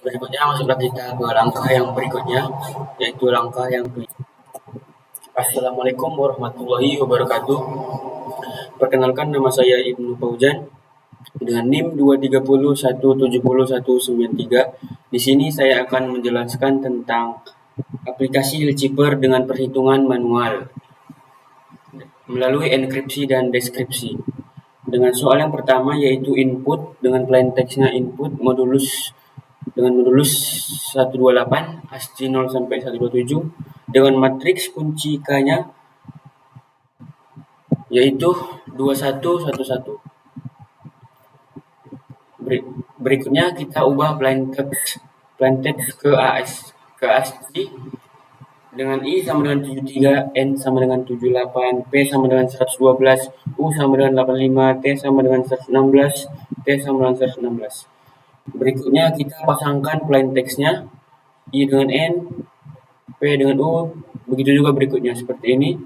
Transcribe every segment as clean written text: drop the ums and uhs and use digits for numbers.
Berikutnya masuklah kita ke langkah yang berikutnya, yaitu langkah yang kelima. Assalamualaikum warahmatullahi wabarakatuh. Perkenalkan, nama saya Ibnu Fauzan dengan NIM 230170193. Di sini saya akan menjelaskan tentang aplikasi Hilciper dengan perhitungan manual melalui enkripsi dan deskripsi. Dengan soal yang pertama yaitu input dengan plain text-nya input dengan modulus 128 ASCII 0 sampai 127 dengan matriks kunci K-nya yaitu 2111. Berikutnya kita ubah plain text ke ASCII dengan I sama dengan 73, N sama dengan 78, P sama dengan 112, U sama dengan 85, T sama dengan 116, T sama dengan 116. Berikutnya kita pasangkan plain text-nya, I dengan N, P dengan U, begitu juga berikutnya seperti ini.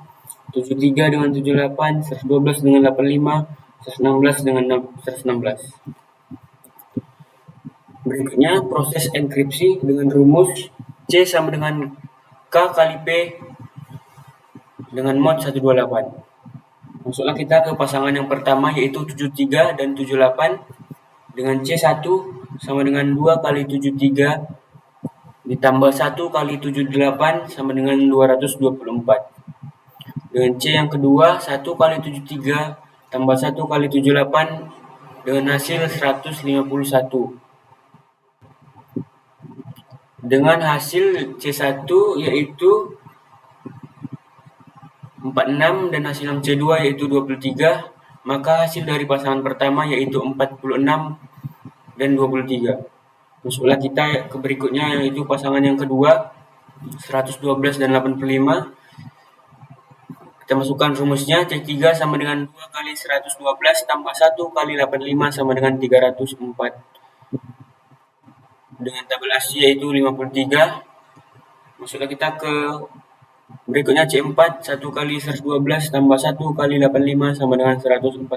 73 dengan 78, 112 dengan 85, 116 dengan 116. Berikutnya proses enkripsi dengan rumus C sama dengan K kali P dengan mod 128. Masuklah kita ke pasangan yang pertama yaitu 73 dan 78 dengan C1 sama dengan 2 kali 73 ditambah 1 kali 78 sama dengan 224. Dengan C yang kedua 1 kali 73 tambah 1 kali 78 dengan hasil 151. Dengan hasil C1 yaitu 46 dan hasil yang C2 yaitu 23, maka hasil dari pasangan pertama yaitu 46 dan 23. Masuklah kita ke berikutnya yaitu pasangan yang kedua 112 dan 85. Kita masukkan rumusnya C3 sama dengan 2 kali 112 tambah 1 kali 85 sama dengan 304. Dengan tabel ASCII yaitu 53. Masuklah kita ke berikutnya C4, 1 kali 112 tambah 1 kali 85 sama dengan 147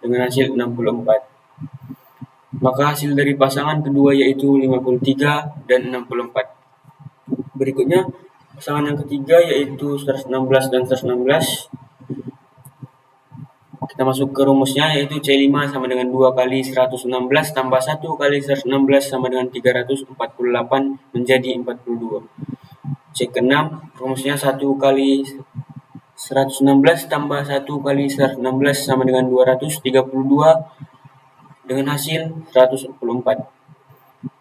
dengan hasil 64. Maka hasil dari pasangan kedua yaitu 53 dan 64. Berikutnya pasangan yang ketiga yaitu 116 dan 116. Kita masuk ke rumusnya yaitu C5 sama dengan 2 kali 116 tambah 1 kali 116 sama dengan 348 menjadi 42. C6 rumusnya 1 kali 116 tambah 1 kali 116 sama dengan 232 dengan hasil 144.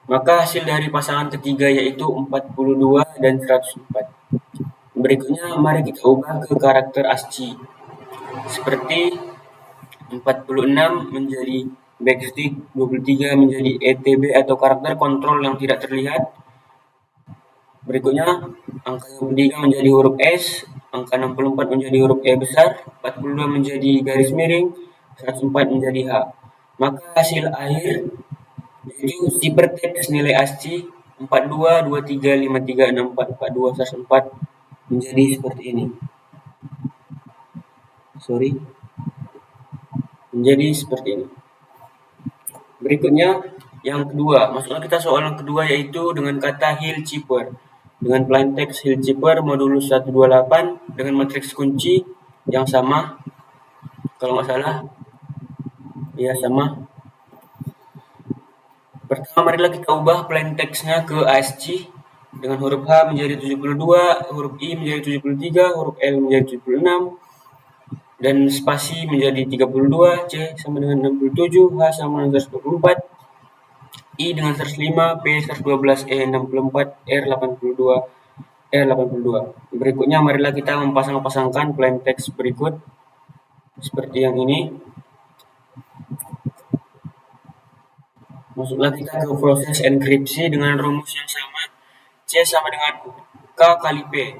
Maka hasil dari pasangan ketiga yaitu 42 dan 104. Berikutnya mari kita ubah ke karakter ASCII. Seperti 46 menjadi backstick, 23 menjadi ETB atau karakter kontrol yang tidak terlihat. Berikutnya angka yang ketiga menjadi huruf S, angka 64 menjadi huruf E besar, 42 menjadi garis miring, 104 menjadi H. Maka hasil akhir yaitu cipher teks nilai ASCII 42, 23, 53, 64, 42, 104 menjadi seperti ini. Menjadi seperti ini. Berikutnya yang kedua, masuklah kita soal yang kedua yaitu dengan kata Hilciper. Dengan plain text Hilciper modulus 128 dengan matriks kunci yang sama. Kalau nggak salah, ya sama. Pertama marilah kita ubah plain text-nya ke ASCII dengan huruf H menjadi 72, huruf I menjadi 73, huruf L menjadi 76, dan spasi menjadi 32, C sama dengan 67, H sama dengan 124, I dengan 105, P 112, E 64, R 82, R 82. Berikutnya marilah kita memasang-pasangkan plain text berikut seperti yang ini. Masuklah kita ke proses enkripsi dengan rumus yang sama. C sama dengan K kali P.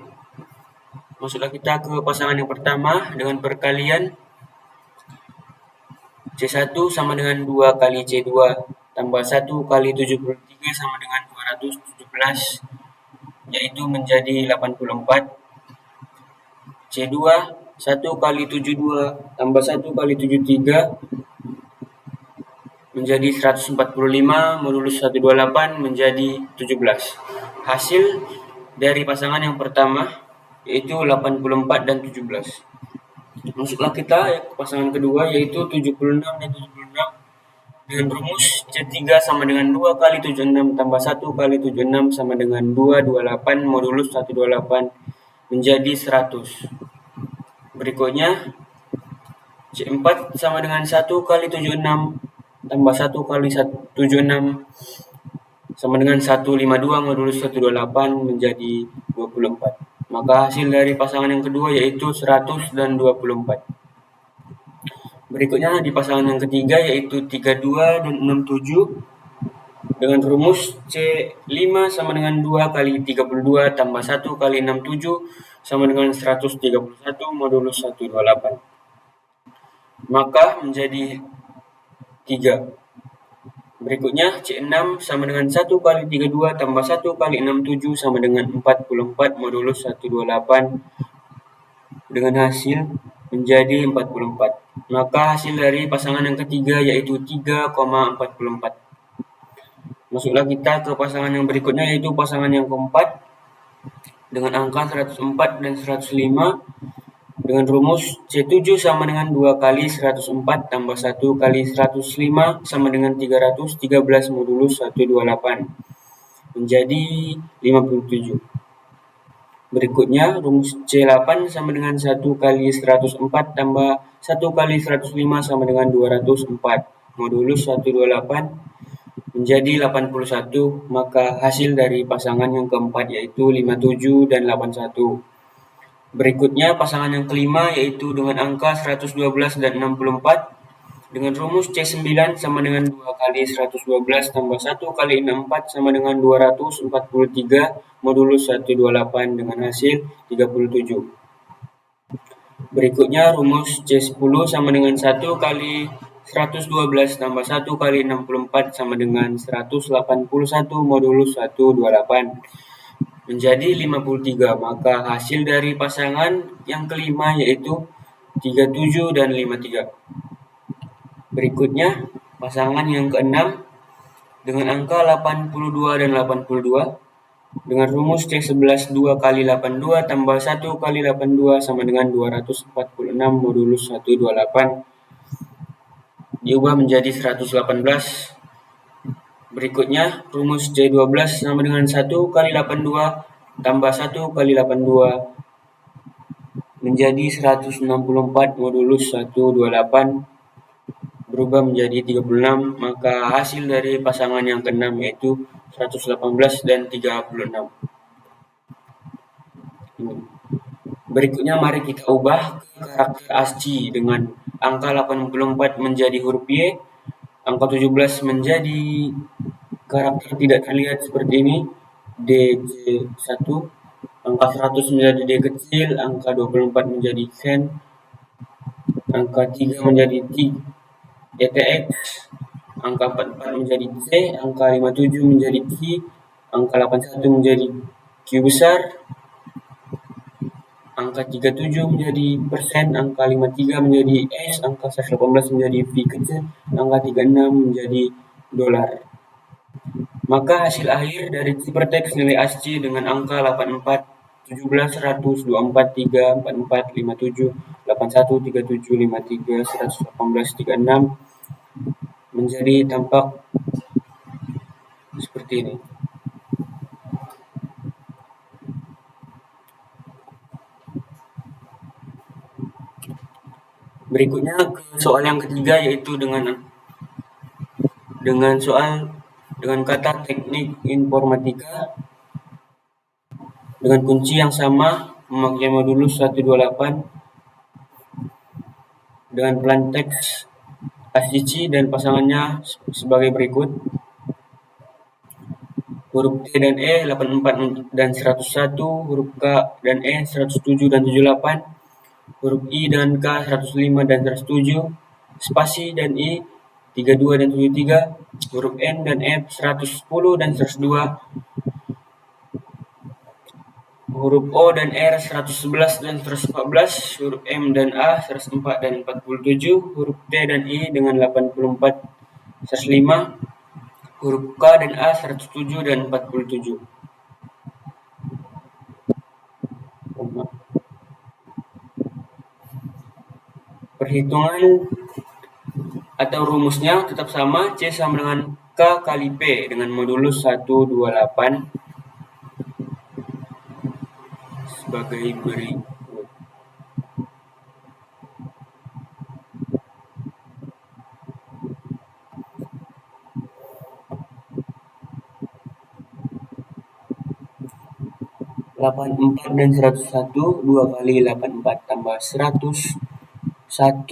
Masuklah kita ke pasangan yang pertama dengan perkalian C1 sama dengan 2 kali C2 tambah 1 kali 73 sama dengan 217 yaitu menjadi 84. C2 1 kali 72 tambah 1 kali 73 menjadi 145, modulus 128 menjadi 17. Hasil dari pasangan yang pertama yaitu 84 dan 17. Masuklah kita ke pasangan kedua yaitu 76 dan 76 dengan rumus C3 sama dengan 2 kali 76 tambah 1 kali 76 sama dengan 228 modulus 128 menjadi 100. Berikutnya C4 sama dengan 1 kali 76 tambah 1 kali 76 sama dengan 152 modulus 128 menjadi 24. Maka hasil dari pasangan yang kedua yaitu 100 dan 24. Berikutnya di pasangan yang ketiga yaitu 32 dan 67 dengan rumus C5 sama dengan 2 kali 32 tambah 1 kali 67 sama dengan 131 modulus 128. Maka menjadi 3. Berikutnya C6 sama dengan 1 kali 32 tambah 1 kali 67 sama dengan 44 modulus 128 dengan hasil menjadi 44. Maka hasil dari pasangan yang ketiga yaitu 3,44. Masuklah kita ke pasangan yang berikutnya yaitu pasangan yang keempat dengan angka 104 dan 105 dengan rumus C7 sama dengan 2 kali 104 tambah 1 kali 105 sama dengan 313 modulus 128 menjadi 57. Berikutnya rumus C8 sama dengan 1 kali 104 tambah 1 kali 105 sama dengan 204 modulus 128 menjadi 81. Maka hasil dari pasangan yang keempat yaitu 57 dan 81. Berikutnya pasangan yang kelima yaitu dengan angka 112 dan 64 dengan rumus C9 sama dengan 2 kali 112 tambah 1 kali 64 sama dengan 243 modulus 128 dengan hasil 37. Berikutnya rumus C10 sama dengan 1 kali 112 tambah 1 kali 64 sama dengan 181 modulus 128 menjadi 53. Maka hasil dari pasangan yang kelima yaitu 37 dan 53. Berikutnya pasangan yang keenam dengan angka 82 dan 82 dengan rumus C11 2 kali 82 tambah 1 kali 82 sama dengan 246 modulus 128 diubah menjadi 118. Berikutnya rumus C12 sama dengan 1 kali 82 tambah 1 kali 82 menjadi 164 modulus 128 berubah menjadi 36. Maka hasil dari pasangan yang keenam yaitu 118 dan 36. Berikutnya mari kita ubah karakter ASCII dengan angka 84 menjadi huruf Y, angka 17 menjadi karakter tidak terlihat seperti ini, DJ1, angka 100 menjadi D kecil, angka 24 menjadi Zen, angka 3 menjadi T, DTX, angka 44 menjadi C, angka 57 menjadi Q, angka 81 menjadi Q besar, angka 37 menjadi persen, angka 53 menjadi S, angka 118 menjadi V kecil, angka 36 menjadi dolar. Maka hasil akhir dari ciphertext nilai ASCII dengan angka 84, 17, 100, 24, 3, 44, 57, 81, 37, 53, 118, 36 menjadi tampak seperti ini. Berikutnya ke soal yang ketiga yaitu dengan kata teknik informatika dengan kunci yang sama memakai modulus 128 dengan plan teks ASCII dan pasangannya sebagai berikut. Huruf T dan E 84 dan 101, huruf K dan E 107 dan 78, huruf I dan K 105 dan 107, spasi dan I 32 dan 73, huruf N dan F 110 dan 102, huruf O dan R 111 dan 114, huruf M dan A 104 dan 47, huruf T dan I dengan 84 105, huruf K dan A 107 dan 47. Perhitungan atau rumusnya tetap sama, C sama dengan K kali P dengan modulus 128 sebagai berikut. Delapan empat dan 101, 2 kali 84 tambah 100, 1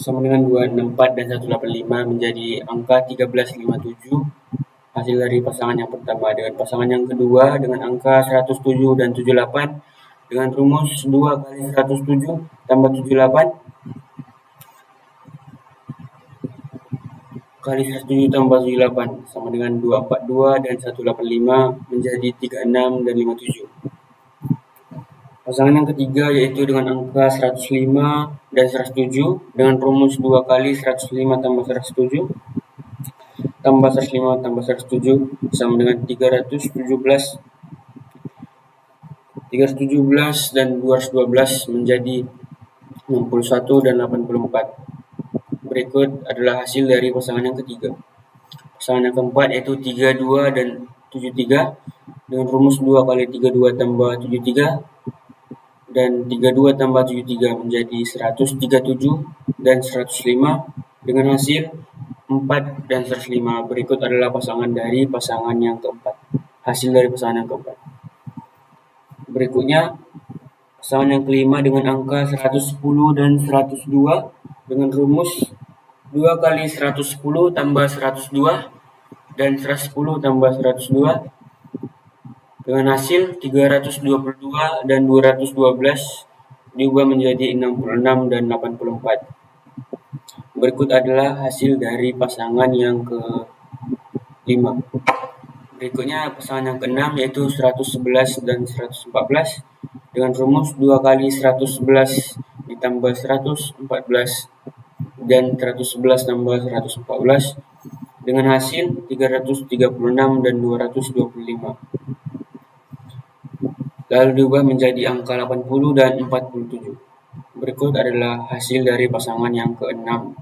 sama dengan 264 dan 185 menjadi angka 1357. Hasil dari pasangan yang pertama dengan pasangan yang kedua dengan angka 107 dan 78 dengan rumus 2 kali 107 tambah 78 kali 107 tambah 78 sama dengan 242 dan 185 menjadi 36 dan 57. Pasangan yang ketiga yaitu dengan angka 105 dan 107 dengan rumus 2 kali 105 tambah 107 tambah 105 tambah 107 sama dengan 317 dan 212 menjadi 61 dan 84. Berikut adalah hasil dari pasangan yang ketiga. Pasangan yang keempat yaitu 32 dan 73 dengan rumus 2 kali 32 tambah 73 dan 32 tambah 73 menjadi 137 dan 105 dengan hasil 4 dan 105. Berikut adalah pasangan dari pasangan yang keempat. Hasil dari pasangan yang keempat. Berikutnya pasangan yang kelima dengan angka 110 dan 102 dengan rumus 2 kali 110 tambah 102 dan 110 tambah 102 dengan hasil 322 dan 212 diubah menjadi 66 dan 84. Berikut adalah hasil dari pasangan yang kelima. Berikutnya pasangan yang keenam yaitu 111 dan 114 dengan rumus 2 kali 111 ditambah 114 dan 111 tambah 114 dengan hasil 336 dan 225. Lalu diubah menjadi angka 80 dan 47. Berikut adalah hasil dari pasangan yang keenam.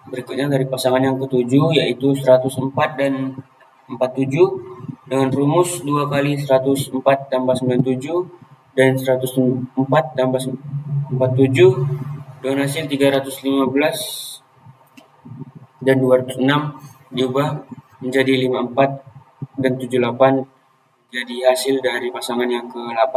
Berikutnya dari pasangan yang ketujuh yaitu 104 dan 47 dengan rumus 2 kali 104 tambah 97 dan 104 tambah 47 dengan hasil 315 dan 206 diubah menjadi 54 dan 78 jadi hasil dari pasangan yang ke-8.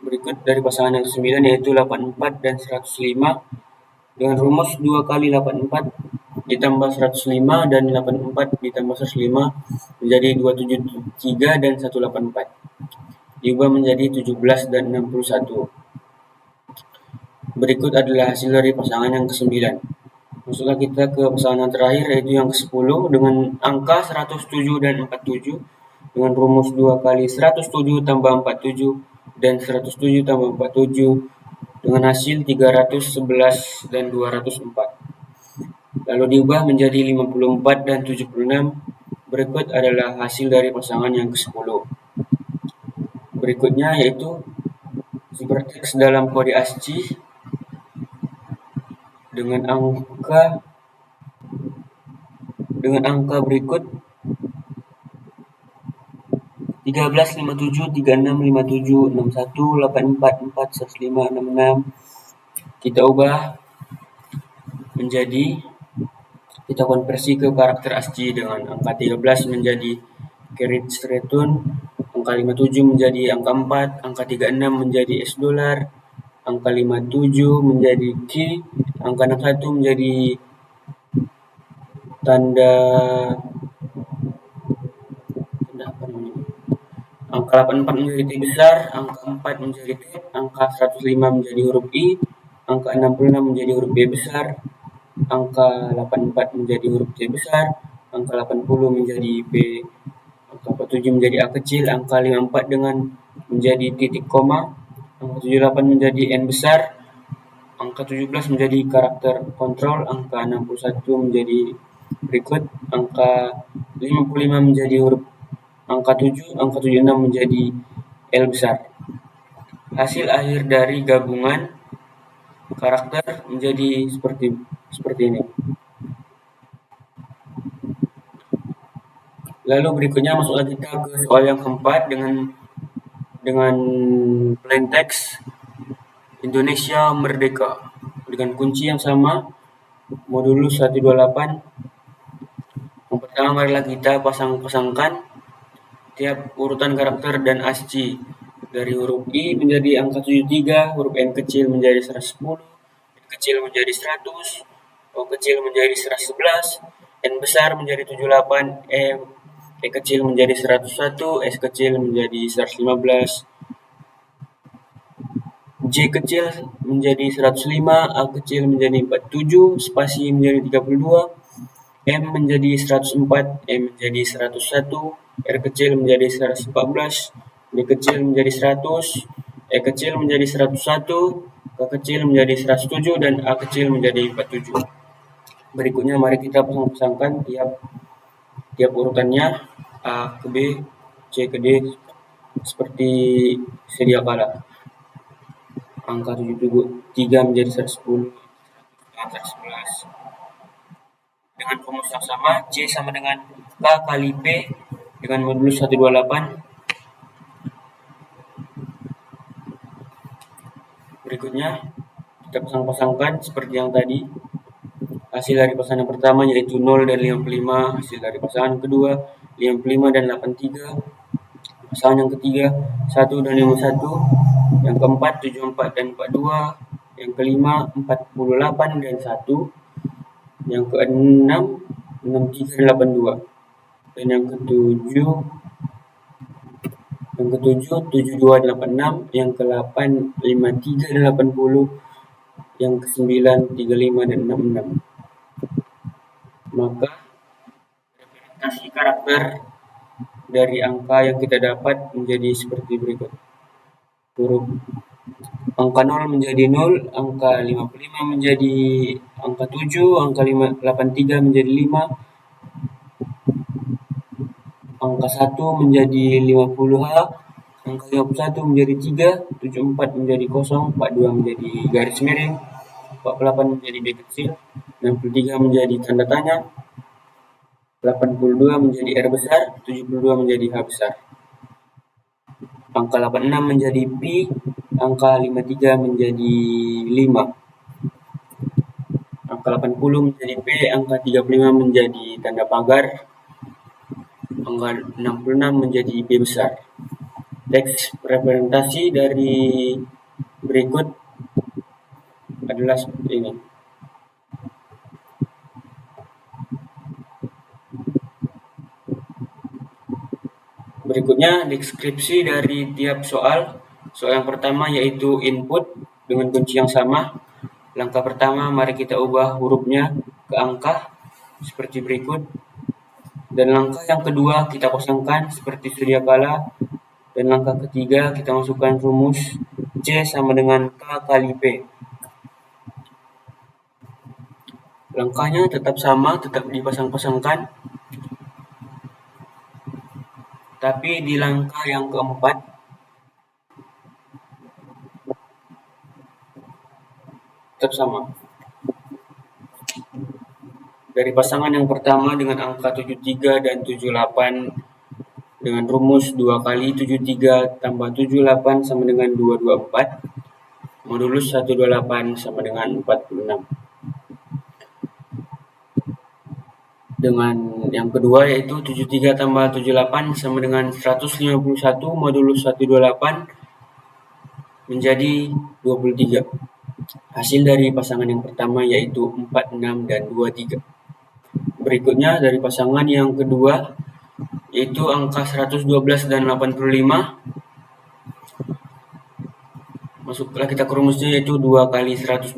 Berikut dari pasangan yang ke-9 yaitu 84 dan 105 dengan rumus 2 kali 84 ditambah 105 dan 84 ditambah 105 menjadi 273 dan 184. Diubah menjadi 17 dan 61. Berikut adalah hasil dari pasangan yang ke-9. Masuklah kita ke pasangan yang terakhir yaitu yang ke-10 dengan angka 107 dan 47 dengan rumus 2 kali 107 tambah 47 dan 107 tambah 47 dengan hasil 311 dan 204. Lalu diubah menjadi 54 dan 76. Berikut adalah hasil dari pasangan yang ke-10. Berikutnya yaitu supertext dalam kode ASCII dengan angka berikut 13, 57, 36, 57, 61, 84, 4, 105, 66. Kita ubah menjadi, kita konversi ke karakter ASCII dengan angka 13 menjadi character return, angka 57 menjadi angka 4, angka 36 menjadi $, angka 57 menjadi key, angka 61 menjadi tanda apa namanya? Angka 84 menjadi T besar, angka 4 menjadi T, angka 105 menjadi huruf I, angka 66 menjadi huruf B besar, angka 84 menjadi huruf T besar, angka 80 menjadi B, angka 47 menjadi A kecil, angka 54 dengan menjadi titik koma, angka 78 menjadi N besar, angka 17 menjadi karakter kontrol, angka 61 menjadi berikut, angka 55 menjadi huruf angka 7, angka 76 menjadi L besar. Hasil akhir dari gabungan karakter menjadi seperti ini. Lalu berikutnya masuklah kita ke soal yang keempat dengan plain text Indonesia Merdeka dengan kunci yang sama, modulus 128. Yang pertama, marilah kita pasang-pasangkan tiap urutan karakter dan ASCII. Dari huruf I menjadi angka 73, huruf N kecil menjadi 110, N kecil menjadi 100, O kecil menjadi 111, N besar menjadi 78, E kecil menjadi 101, S kecil menjadi 115, J kecil menjadi 105, A kecil menjadi 47, spasi menjadi 32, M menjadi 104, M menjadi 101, R kecil menjadi 114, D kecil menjadi 100, E kecil menjadi 101, K kecil menjadi 107, dan A kecil menjadi 47. Berikutnya mari kita pasang-pasangkan tiap urutannya A ke B, C ke D seperti sedia kala. Angka 73 menjadi 110, 111. Dengan rumus yang sama, C sama dengan K kali P dengan modulus 128. Berikutnya, kita pasang-pasangkan seperti yang tadi. Hasil dari pasangan yang pertama yaitu 0 dan 55. Hasil dari pasangan yang kedua, 55 dan 83. Pasangan yang ketiga, 1 dan 51. Yang keempat, 74 dan 42. Yang kelima, 48 dan 1. Yang keenam, 63 dan 82. Dan yang ketujuh, 72 dan 86. Yang ke-8, 53 dan 80. Yang ke-9, 35 dan 66. Maka representasi karakter dari angka yang kita dapat menjadi seperti berikut. Huruf angka 0 menjadi 0, angka 55 menjadi angka 7, angka 83 menjadi 5, angka 1 menjadi 50H, angka 51 menjadi 3, 74 menjadi 0, 42 menjadi garis miring, 48 menjadi B kecil, 63 menjadi tanda tanya, 82 menjadi R besar, 72 menjadi H besar. Angka 86 menjadi pi, angka 53 menjadi 5. Angka 80 menjadi P, angka 35 menjadi tanda pagar, angka 66 menjadi B besar. Teks representasi dari berikut adalah seperti ini. Berikutnya deskripsi dari tiap soal. Soal yang pertama yaitu input dengan kunci yang sama. Langkah pertama, mari kita ubah hurufnya ke angka seperti berikut. Dan langkah yang kedua, kita kosongkan seperti sedia kala. Dan langkah ketiga, kita masukkan rumus C sama dengan K kali P. Langkahnya tetap sama, tetap dipasang-pasangkan. Tapi di langkah yang keempat, tetap sama. Dari pasangan yang pertama dengan angka 73 dan 78 dengan rumus 2 kali 73 tambah 78 sama dengan 224. Modulus 128 sama dengan 46. Dengan yang kedua yaitu 73 tambah 78 sama dengan 151, modulus 128 menjadi 23. Hasil dari pasangan yang pertama yaitu 46 dan 23. Berikutnya dari pasangan yang kedua yaitu angka 112 dan 85. Masuklah kita ke rumusnya yaitu 2 kali 112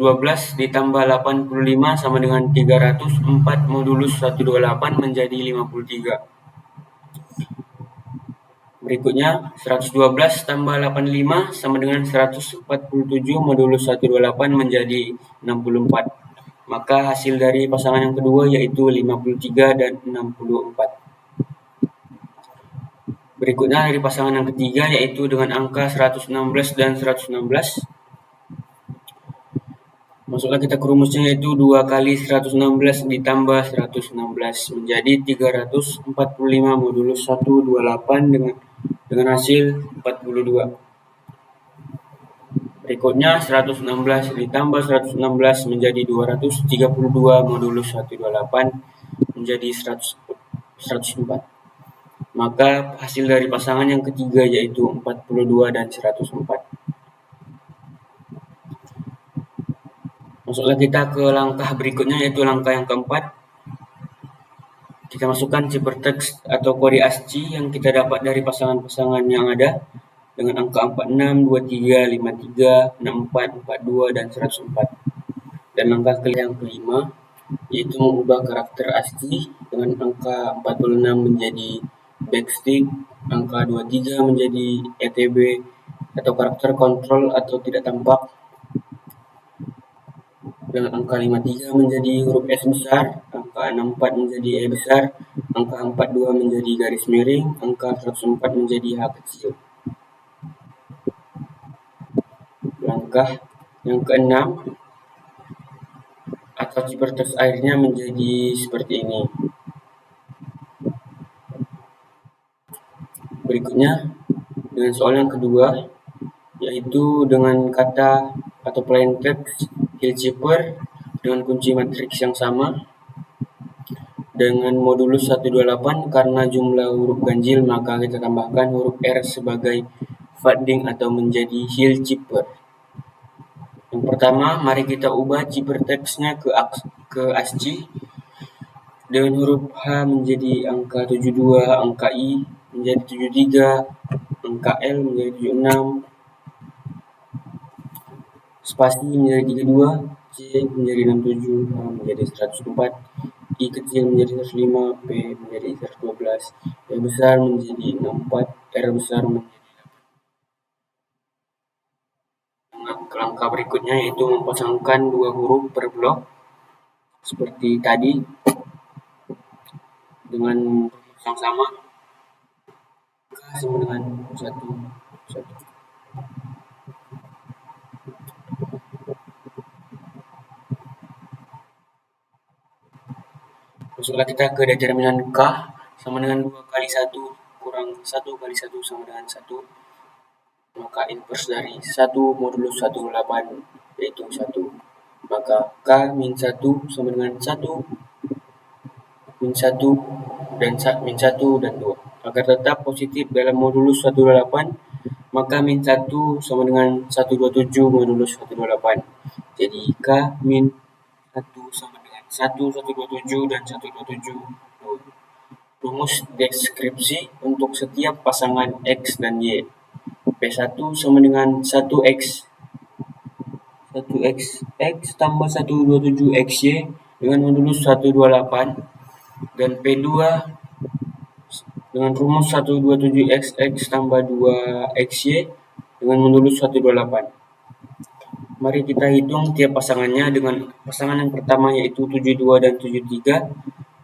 ditambah 85 sama dengan 304, modulus 128 menjadi 53. Berikutnya 112 tambah 85 sama dengan 147 modulus 128 menjadi 64. Maka hasil dari pasangan yang kedua yaitu 53 dan 64. Berikutnya dari pasangan yang ketiga yaitu dengan angka 116 dan 116. Masuklah kita ke rumusnya, yaitu 2 kali 116 ditambah 116 menjadi 345 modulus 128 dengan hasil 42. Berikutnya 116 ditambah 116 menjadi 232 modulus 128 menjadi 104. Maka hasil dari pasangan yang ketiga yaitu 42 dan 104. Masuklah kita ke langkah berikutnya, yaitu langkah yang keempat. Kita masukkan ciphertext atau kode ASCII yang kita dapat dari pasangan-pasangan yang ada dengan angka 46, 23, 53, 64, 42, dan 104. Dan langkah yang kelima yaitu mengubah karakter ASCII dengan angka 46 menjadi backstick, angka 23 menjadi ETB atau karakter kontrol atau tidak tampak, dengan angka 53 menjadi huruf S besar, angka 64 menjadi E besar, angka 42 menjadi garis miring, angka 104 menjadi H kecil. Langkah yang keenam atau ciphertext akhirnya menjadi seperti ini. Berikutnya dengan soal yang kedua, yaitu dengan kata atau plain text Hilzheimer dengan kunci matriks yang sama dengan modulus 128. Karena jumlah huruf ganjil maka kita tambahkan huruf R sebagai fading atau menjadi Hilzheimer. Yang pertama, mari kita ubah ciphertextnya ke ASCII dengan huruf H menjadi angka 72, angka I menjadi 73, angka L menjadi 76, spasi menjadi 32, C menjadi 67, H menjadi 104, I kecil menjadi 105, P menjadi 112, E besar menjadi 64, R besar menjadi 8. Langkah berikutnya yaitu memasangkan dua huruf per blok seperti tadi dengan rumus yang sama. K sama dengan 1, 1. Masuklah kita ke determinan K sama dengan 2 kali 1 kurang 1 kali 1 sama dengan 1. Maka inverse dari 1 modulus 128 yaitu 1. Maka K min 1 sama dengan 1 min 1 dan min 1 dan 2. Agar tetap positif dalam modulus 128, maka min 1 sama dengan 127 modulus 128. Jadi K min 1 sama dengan 1, 127 dan 127. Rumus deskripsi untuk setiap pasangan X dan Y. P1 sama dengan 1X. 1X X tambah 127XY dengan modulus 128. Dan P2 dengan rumus 127XX tambah 2XY dengan modulus 128. Mari kita hitung tiap pasangannya dengan pasangan yang pertama yaitu 72 dan 73.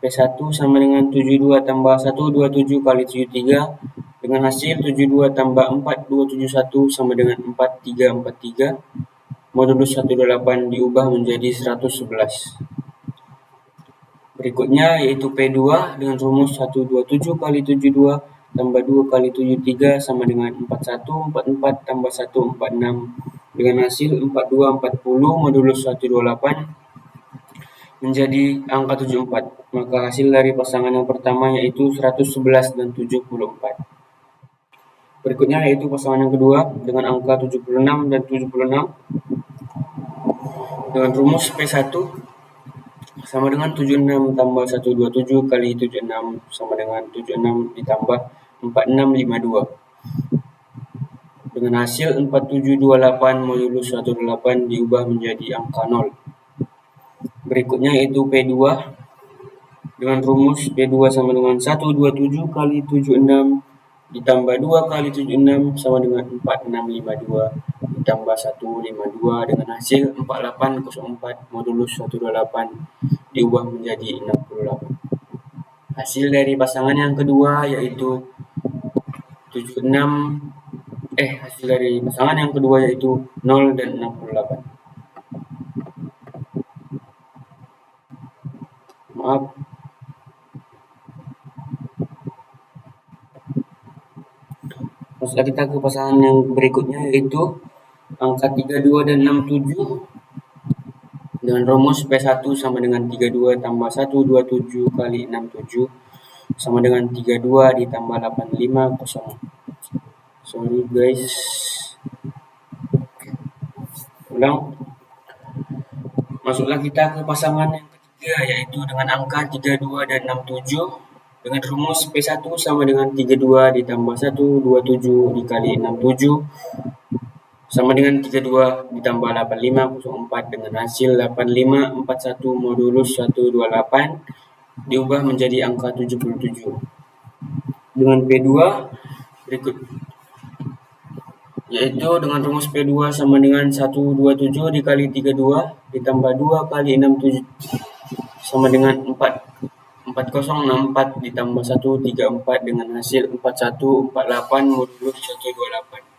P1 sama dengan 72 tambah 127 kali 73 dengan hasil 72 tambah 4271 sama dengan 4343. Modulus 128 diubah menjadi 111. Berikutnya yaitu P2 dengan rumus 127 kali 72 tambah 2 kali 73 sama dengan 4144 tambah 146 dengan hasil 4240 modulus 128 menjadi angka 74. Maka hasil dari pasangan yang pertama yaitu 111 dan 74. Berikutnya yaitu pasangan yang kedua dengan angka 76 dan 76 dengan rumus P1 sama dengan 76 tambah 127 kali 76 sama dengan 76 ditambah 4652 dengan hasil 4728 modulus 128 diubah menjadi angka 0. Berikutnya yaitu P2 dengan rumus P2 sama dengan 127 kali 76 ditambah 2 kali 76 sama dengan 4652 ditambah 152 dengan hasil 4804 modulus 128 diubah menjadi 68. Hasil dari pasangan yang kedua yaitu 76 hasil dari pasangan yang kedua yaitu 0 dan 68. Maaf. Masuklah kita ke pasangan yang berikutnya yaitu angka 32 dan 67 dengan rumus P1 sama dengan 32 tambah 127 kali 67 sama dengan 32 ditambah 850. Sorry guys. Ulang. Masuklah kita ke pasangan yang ketiga yaitu dengan angka 32 dan 67 dengan rumus P1 sama dengan 32 ditambah 127 dikali 67 sama dengan 32 ditambah 8504 dengan hasil 8541 modulus 128 diubah menjadi angka 77. Dengan P2 berikut yaitu dengan rumus P2 sama dengan 127 dikali 32 ditambah 2 kali 67 sama dengan 4064 ditambah 134 dengan hasil 4148 modulus 128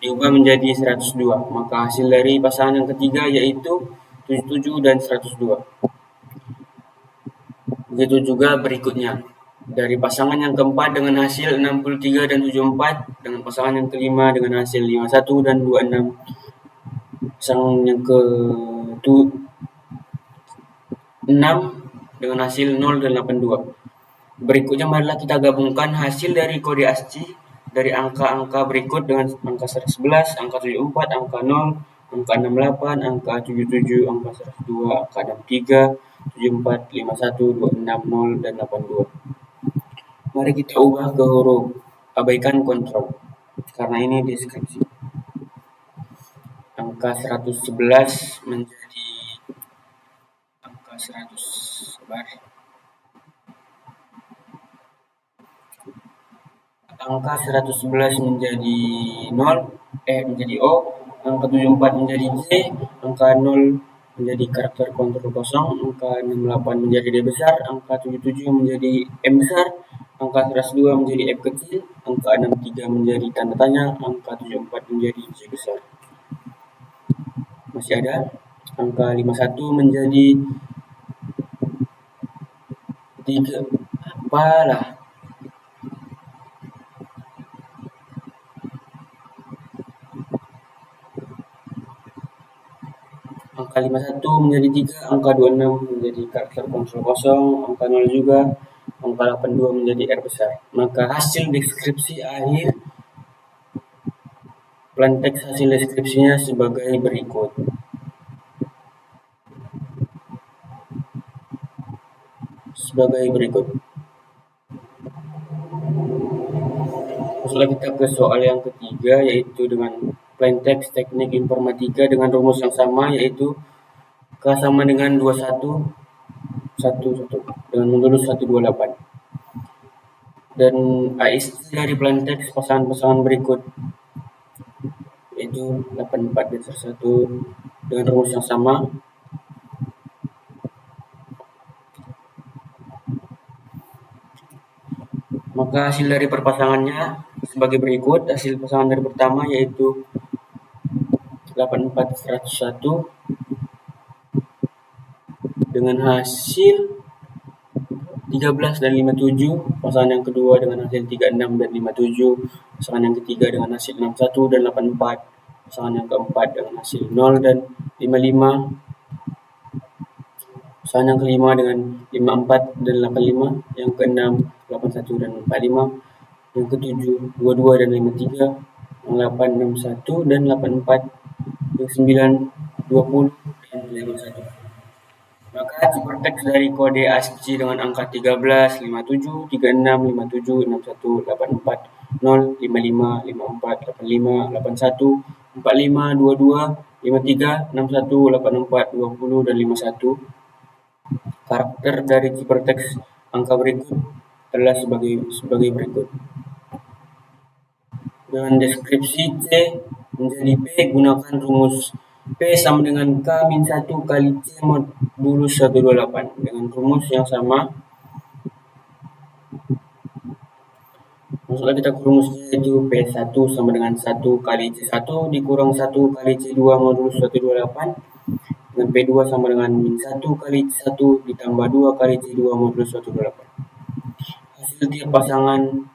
diubah menjadi 102. Maka hasil dari pasangan yang ketiga yaitu 77 dan 102. Begitu juga berikutnya. Dari pasangan yang keempat dengan hasil 63 dan 74, dengan pasangan yang kelima dengan hasil 51 dan 26, pasangan yang ke-6 dengan hasil 0 dan 82. Berikutnya marilah kita gabungkan hasil dari kode ASCII dari angka-angka berikut dengan angka 111, angka 74, angka 0, angka 68, angka 77, angka 102, angka 63, 74, 51, 26, 0, dan 82. Mari kita ubah ke huruf, abaikan kontrol, karena ini deskripsi. Angka 111 menjadi angka 100, sabar. Angka 111 menjadi 0, menjadi O, angka 74 menjadi C, angka 0 menjadi karakter kontrol kosong, angka 68 menjadi D besar, angka 77 menjadi M besar, angka 102 menjadi F kecil, angka 63 menjadi tanda tanya, angka 74 menjadi C besar. Masih ada angka 51 menjadi 3, apalah. Angka 51 menjadi 3, angka 26 menjadi karakter kontrol kosong, angka 0 juga, angka 82 menjadi R besar. Maka hasil deskripsi akhir plain text hasil deskripsinya sebagai berikut. Masuklah kita ke soal yang ketiga yaitu dengan plain text teknik informatika dengan rumus yang sama yaitu K sama dengan 21 dengan modulus 128. Dan AIST dari plain text pasangan-pasangan berikut yaitu 84 dasar 1 dengan rumus yang sama. Maka hasil dari perpasangannya sebagai berikut. Hasil pasangan dari pertama yaitu 84101 dengan hasil 13 dan 57, pasangan yang kedua dengan hasil 36 dan 57, pasangan yang ketiga dengan hasil 61 dan 84, pasangan yang keempat dengan hasil 0 dan 55, pasangan yang kelima dengan 54 dan 85, yang keenam 81 dan 45, yang ketujuh 22 dan 53, yang 8 61 dan 84, yang 9 20 dan 51. Maka ciphertext dari kode ASCII dengan angka 13, 57, 36, 57, 61, 84, 0, 55, 54, 85, 81, 45, 22, 53, 61, 84, 20, dan 51. Karakter dari ciphertext angka berikut adalah sebagai berikut. Dengan deskripsi C menjadi P, gunakan rumus P sama dengan K min 1 kali C modulus 128. Dengan rumus yang sama, masuklah kita ke rumusnya, yaitu P1 sama dengan 1 kali C1 dikurang 1 kali C2 modulus 128. Dan P2 sama dengan min 1 kali C1 ditambah 2 kali C2 modulus 128. Hasil tiap pasangan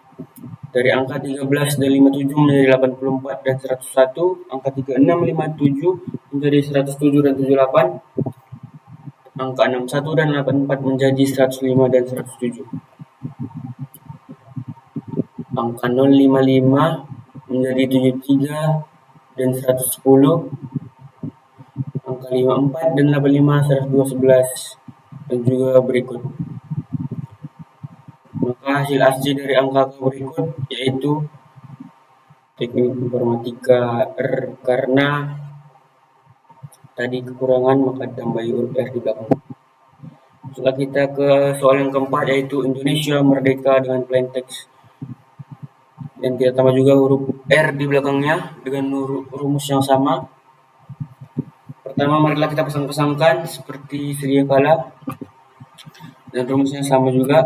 dari angka 13 dan 57 menjadi 84 dan 101, angka 36, 57 menjadi 107 dan 78, angka 61 dan 84 menjadi 105 dan 107. Angka 055 menjadi 73 dan 110, angka 54 dan 85 102, 11 dan juga berikut. Maka hasil asli dari angka berikut yaitu teknik informatika R, karena tadi kekurangan maka ditambahi huruf R di belakang. Setelah kita ke soal yang keempat, yaitu Indonesia merdeka dengan plain text, dan kita tambah juga huruf R di belakangnya dengan rumus yang sama. Pertama, marilah kita pasang-pasangkan seperti sedia kala, dan rumusnya sama juga.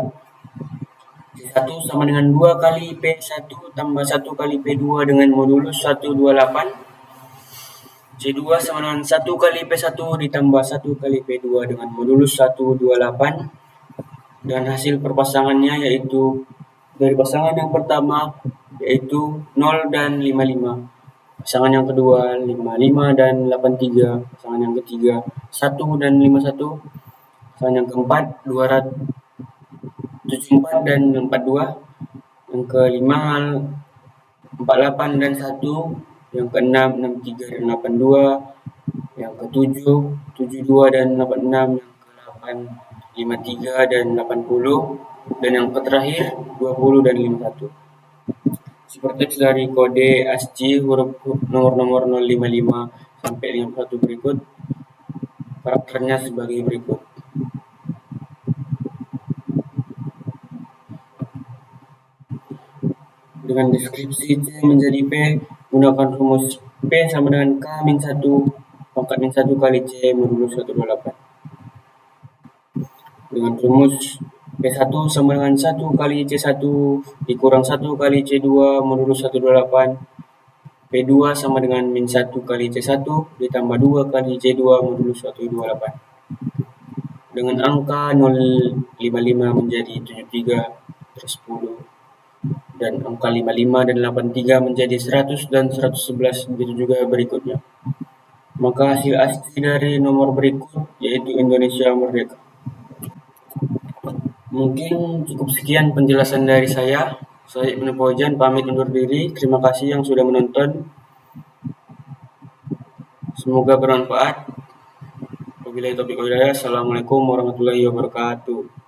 C1 sama dengan 2 kali P1 tambah 1 kali P2 dengan modulus 128. C2 sama dengan 1 kali P1 ditambah 1 kali P2 dengan modulus 128. Dan hasil perpasangannya yaitu dari pasangan yang pertama yaitu 0 dan 55. Pasangan yang kedua 55 dan 83. Pasangan yang ketiga 1 dan 51. Pasangan yang keempat 274 dan 42. Yang kelima 48 dan 1. Yang keenam 63 dan 82. Yang ketujuh 72 dan 86. Yang ke-8 53 dan 80. Dan yang terakhir 20 dan 51. Seperti dari kode ASCII huruf nomor-nomor 055 sampai 51 berikut, karakternya sebagai berikut. Dengan deskripsi C menjadi P, gunakan rumus P sama dengan K min 1 pangkat min 1 kali C modulus 128. Dengan rumus P1 sama dengan 1 kali C1 dikurang 1 kali C2 modulus 128. P2 sama dengan min 1 kali C1 ditambah 2 kali C2 modulus 128. Dengan angka 055 menjadi 73 terus 10. Dan angka 55 dan 83 menjadi 100 dan 111, begitu juga berikutnya. Maka hasil asli dari nomor berikut yaitu Indonesia merdeka. Mungkin cukup sekian penjelasan dari saya. Saya Ibnu Fauzan pamit undur diri. Terima kasih yang sudah menonton. Semoga bermanfaat. Wabillahi taufiq wal hidayah. Assalamualaikum warahmatullahi wabarakatuh.